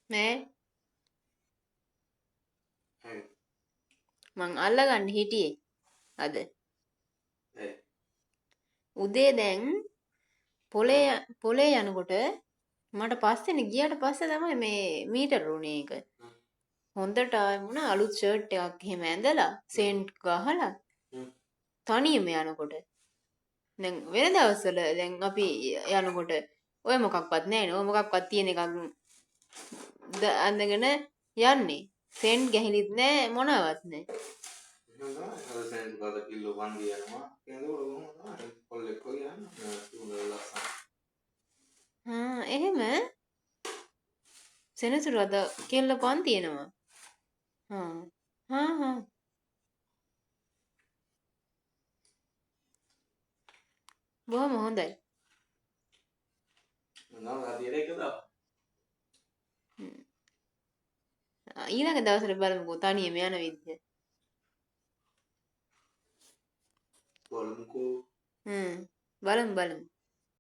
නෑ ඇයි? මං අල්ලගන්න හිටියේ අද. ඇයි? උදේ දැන් පොලේ යනකොට මට පස්සෙනේ ගියාට පස්සේ තමයි මේ මීටර උනේ එක. හොඳට ආවම අලුත් ෂර්ට් එකක් එහෙම ඇඳලා සෙන්ට් ගහලා තනියම යනකොට දැන් වෙන දවස්වල දැන් අපි යනකොට ඔය මොකක්වත් නැහැ නේ. ඔය මොකක්වත් තියෙන එකක් අඳගෙන යන්නේ. සෙන්ට් ගහලිත් නැහැ මොනවත් නැහැ. එහෙනම් තමයි අර සෙන්ට් ගාලා කිල්ලෝ වන්දි යනවා. එතකොට කොහොමද තමයි කොල්ලෙක් වගේ යන්නේ. තුන ලස්සන. එහෙම සෙනසුරාදා කෙල්ල පන් තියෙනවා. හා බොහොම හොඳයි. නෝ හදිරේ එකදා. ඊළඟ දවසට බලමුකෝ තනියම යන විදිහ. බලමුකෝ. බලමු.